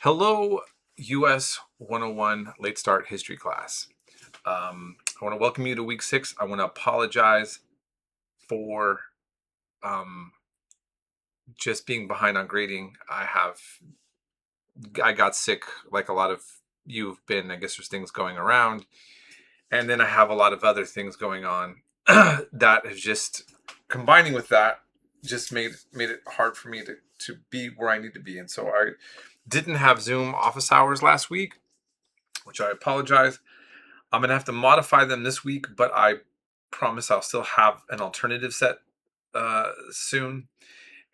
Hello, US 101 late start history class. I want to welcome you to week 6. I want to apologize for um, just being behind on grading. I got sick like a lot of you've been. I guess there's things going around. And then I have a lot of other things going on that has just combining with that just made it hard for me to be where I need to be. And so I didn't have Zoom office hours last week, which I apologize. I'm going to have to modify them this week, but I promise I'll still have an alternative set soon.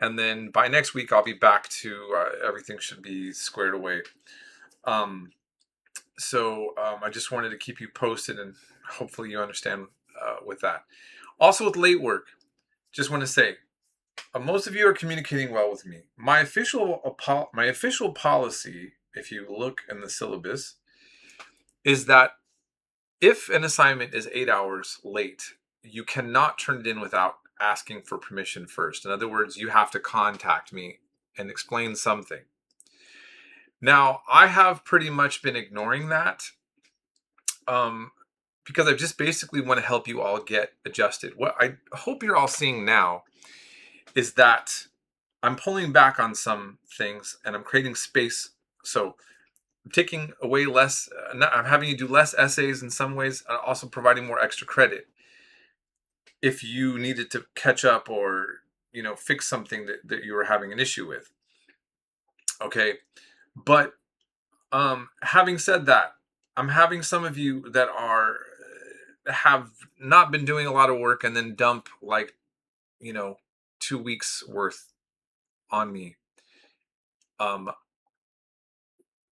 And then by next week, I'll be back to everything should be squared away. I just wanted to keep you posted, and hopefully you understand with that. Also with late work, just want to say, most of you are communicating well with me. My official policy, if you look in the syllabus, is that if an assignment is 8 hours late, you cannot turn it in without asking for permission first. In other words, you have to contact me and explain something. Now, I have pretty much been ignoring that because I just basically want to help you all get adjusted. What I hope you're all seeing now is that I'm pulling back on some things and I'm creating space. So I'm taking away less, I'm having you do less essays in some ways, also providing more extra credit if you needed to catch up or, fix something that you were having an issue with. Okay. But having said that, I'm having some of you that have not been doing a lot of work and then dump 2 weeks worth on me.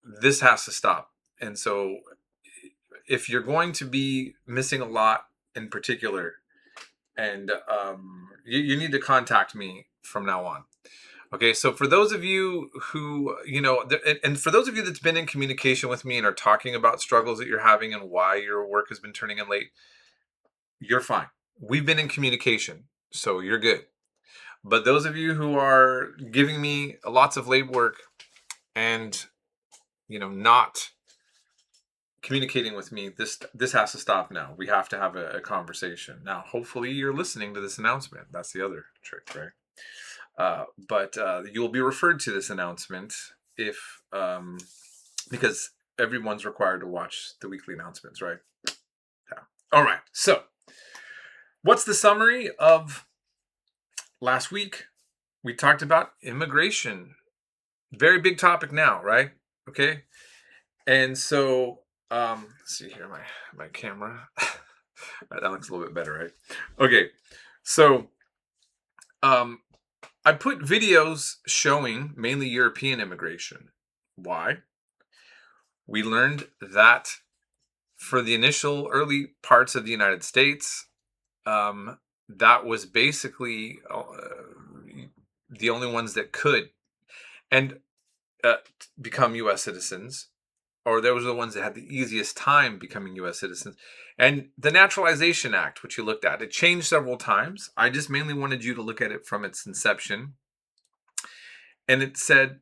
This has to stop. And so if you're going to be missing a lot in particular, and you need to contact me from now on. Okay, so for those of you who, and for those of you that's been in communication with me and are talking about struggles that you're having and why your work has been turning in late, you're fine. We've been in communication, so you're good. But those of you who are giving me lots of late work and, not communicating with me, this has to stop now. We have to have a conversation. Now, hopefully you're listening to this announcement. That's the other trick, right? But you'll be referred to this announcement if because everyone's required to watch the weekly announcements, right? Yeah. All right. So what's the summary of last week? We talked about immigration. Very big topic now, right? Okay. And so let's see here, my camera. That looks a little bit better, right? Okay. So I put videos showing mainly European immigration. Why? We learned that for the initial early parts of the United States, that was basically the only ones that could and become U.S. citizens, or those were the ones that had the easiest time becoming U.S. citizens. And the Naturalization Act, which you looked at, it changed several times. I just mainly wanted you to look at it from its inception. And it said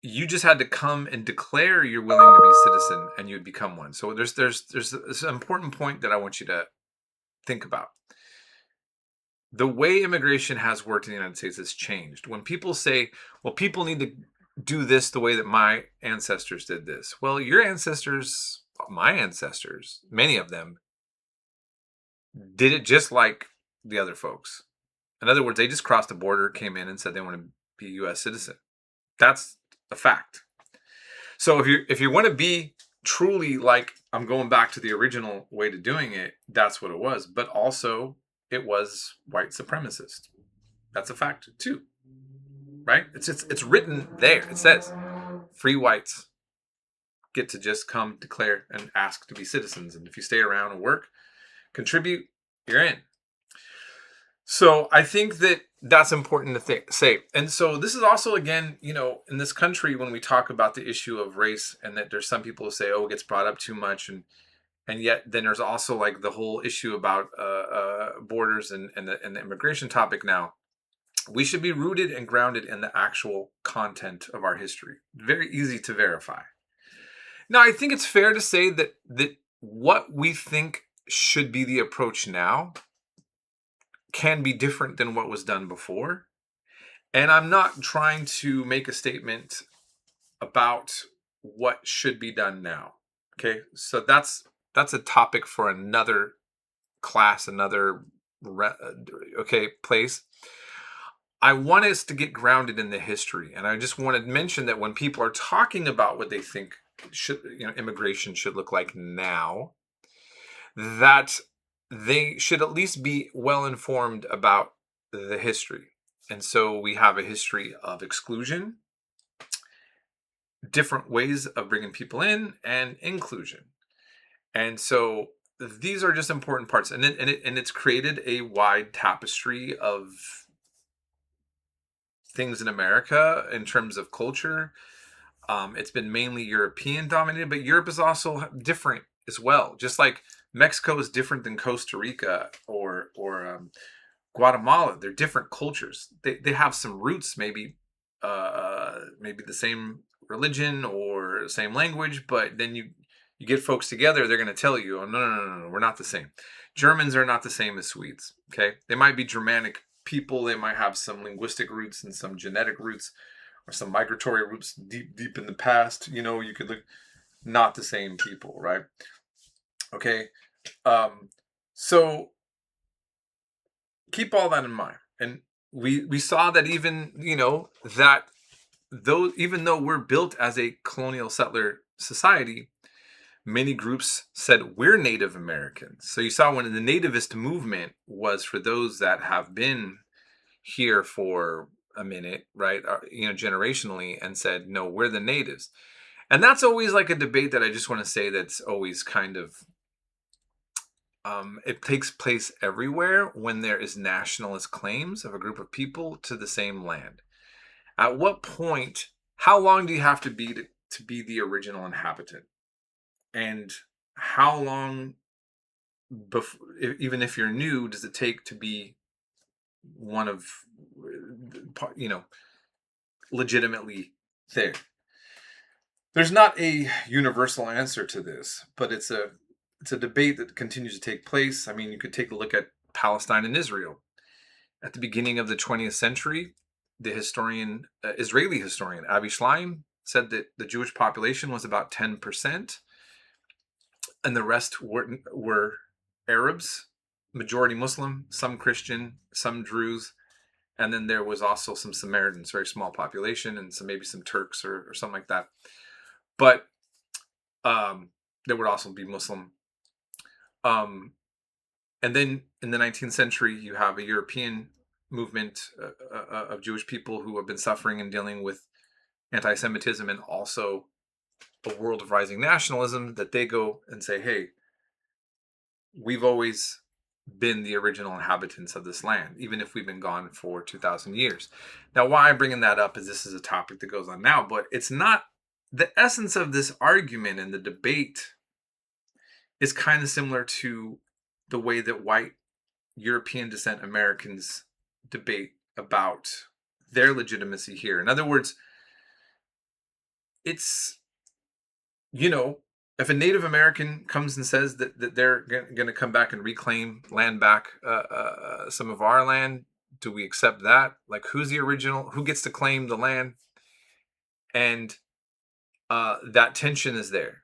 you just had to come and declare you're willing to be a citizen and you'd become one. So there's an important point that I want you to think about. The way immigration has worked in the United States has changed. When people say, well, people need to do this the way that my ancestors did this. Well, your ancestors, my ancestors, many of them did it just like the other folks. In other words, they just crossed the border, came in and said they want to be a U.S. citizen. That's a fact. So if you want to be truly like, I'm going back to the original way to doing it, that's what it was. But also it was white supremacist. That's a fact too. Right? It's written there. It says free whites get to just come, declare, and ask to be citizens. And if you stay around and work, contribute, you're in. So I think that that's important to say. And so this is also, again, in this country, when we talk about the issue of race, and that there's some people who say, oh, it gets brought up too much. And yet then there's also like the whole issue about borders and the immigration topic now. We should be rooted and grounded in the actual content of our history. Very easy to verify. Now, I think it's fair to say that what we think should be the approach now can be different than what was done before. And I'm not trying to make a statement about what should be done now. Okay? So that's a topic for another class, another place. I want us to get grounded in the history, and I just wanted to mention that when people are talking about what they think should, immigration should look like now, that they should at least be well informed about the history. And so we have a history of exclusion, different ways of bringing people in, and inclusion. And so these are just important parts, and it's created a wide tapestry of things in America in terms of culture. It's been mainly European dominated, but Europe is also different as well. Just like Mexico is different than Costa Rica or Guatemala, they're different cultures. They have some roots, maybe the same religion or same language, but then you get folks together, they're going to tell you, oh, no, we're not the same. Germans are not the same as Swedes. Okay, they might be Germanic people, they might have some linguistic roots and some genetic roots or some migratory roots deep in the past. You could look, not the same people, right? Okay, so keep all that in mind. And we saw that even even though we're built as a colonial settler society, many groups said we're Native Americans. So you saw when the nativist movement was for those that have been here for a minute, right? Generationally, and said, no, we're the natives. And that's always like a debate that I just want to say that's always kind of, it takes place everywhere when there is nationalist claims of a group of people to the same land. At what point, how long do you have to be to be the original inhabitant? And how long, before, even if you're new, does it take to be one of, legitimately there? There's not a universal answer to this, but it's a debate that continues to take place. I mean, you could take a look at Palestine and Israel. At the beginning of the 20th century, the Israeli historian Avi Schleim said that the Jewish population was about 10%, and the rest were Arabs, majority Muslim, some Christian, some Druze, and then there was also some Samaritans, very small population, and maybe some Turks or something like that. But there would also be Muslim. And then in the 19th century, you have a European movement of Jewish people who have been suffering and dealing with anti-Semitism, and also a world of rising nationalism, that they go and say, hey, we've always been the original inhabitants of this land, even if we've been gone for 2,000 years. Now, why I'm bringing that up is this is a topic that goes on now, but it's not the essence of this argument, and the debate is kind of similar to the way that white European descent Americans debate about their legitimacy here. In other words, it's, if a Native American comes and says that they're going to come back and reclaim land back, some of our land, do we accept that? Like, who's the original? Who gets to claim the land? And that tension is there.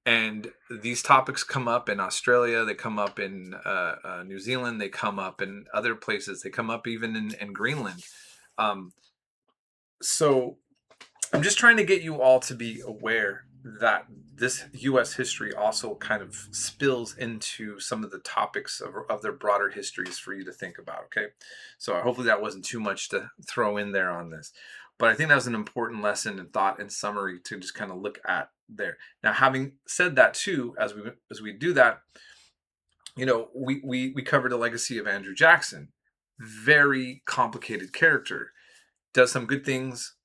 And these topics come up in Australia, they come up in New Zealand, they come up in other places, they come up even in Greenland. So I'm just trying to get you all to be aware that this U.S. history also kind of spills into some of the topics of their broader histories for you to think about, okay? So hopefully that wasn't too much to throw in there on this. But I think that was an important lesson and thought and summary to just kind of look at there. Now, having said that too, as we do that, we covered the legacy of Andrew Jackson. Very complicated character. Does some good things,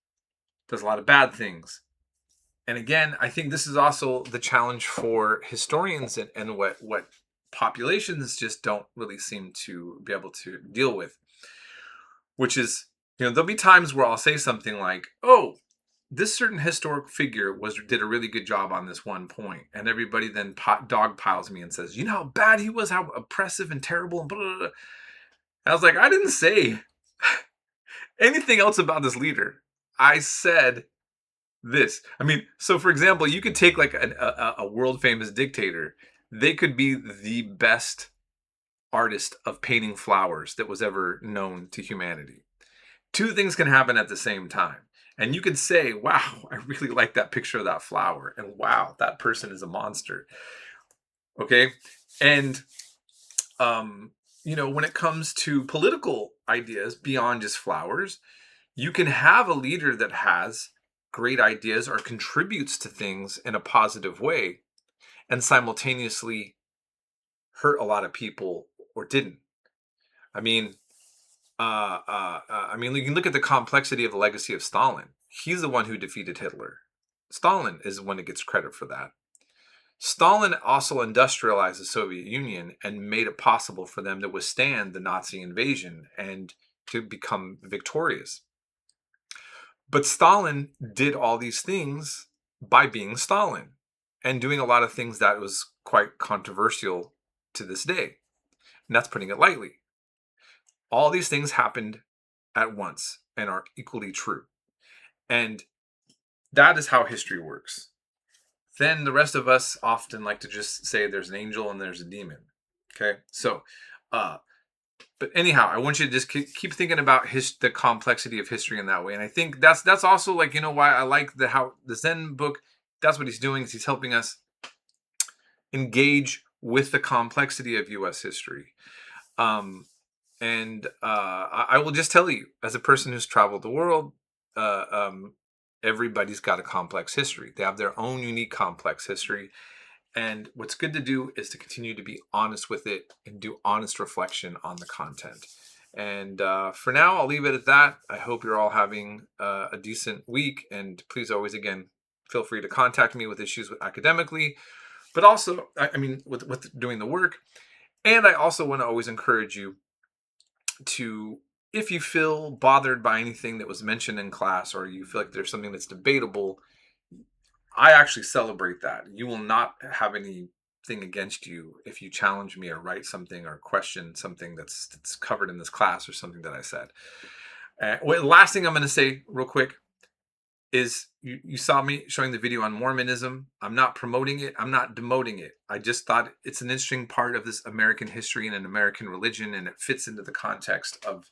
does a lot of bad things. And again, I think this is also the challenge for historians and what populations just don't really seem to be able to deal with. which is, there'll be times where I'll say something like, "Oh, this certain historic figure did a really good job on this one point," and everybody then dog piles me and says, "You know how bad he was, how oppressive and terrible," and blah, blah, blah. And I was like, I didn't say anything else about this leader. I said this. I mean, so for example, you could take like a world famous dictator. They could be the best artist of painting flowers that was ever known to humanity. Two things can happen at the same time. And you can say, wow, I really like that picture of that flower. And wow, that person is a monster. Okay. And, when it comes to political ideas beyond just flowers, you can have a leader that has great ideas or contributes to things in a positive way and simultaneously hurt a lot of people or didn't. I mean, you can look at the complexity of the legacy of Stalin. He's the one who defeated Hitler. Stalin is the one that gets credit for that. Stalin also industrialized the Soviet Union and made it possible for them to withstand the Nazi invasion and to become victorious. But Stalin did all these things by being Stalin and doing a lot of things that was quite controversial to this day. And that's putting it lightly. All these things happened at once and are equally true. And that is how history works. Then the rest of us often like to just say there's an angel and there's a demon. Okay. So, but anyhow, I want you to just keep thinking about the complexity of history in that way. And I think that's also like, why I like how the Zen book, that's what he's doing, is he's helping us engage with the complexity of U.S. history. And I will just tell you, as a person who's traveled the world, everybody's got a complex history. They have their own unique complex history. And what's good to do is to continue to be honest with it and do honest reflection on the content. And for now, I'll leave it at that. I hope you're all having a decent week. And please always, again, feel free to contact me with issues academically, but also, with doing the work. And I also want to always encourage you to, if you feel bothered by anything that was mentioned in class, or you feel like there's something that's debatable, I actually celebrate that. You will not have anything against you if you challenge me or write something or question something that's covered in this class or something that I said. Last thing I'm going to say real quick is you saw me showing the video on Mormonism. I'm not promoting it. I'm not demoting it. I just thought it's an interesting part of this American history and an American religion, and it fits into the context of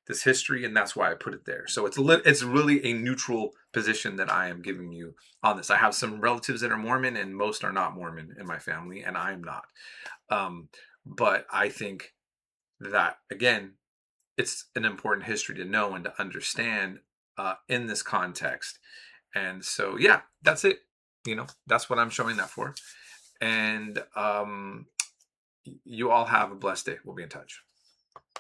this history, and that's why I put it there. So it's really a neutral position that I am giving you on this. I have some relatives that are Mormon, and most are not Mormon in my family, and I am not. But I think that, again, it's an important history to know and to understand in this context. And so, yeah, that's it. That's what I'm showing that for. And you all have a blessed day. We'll be in touch.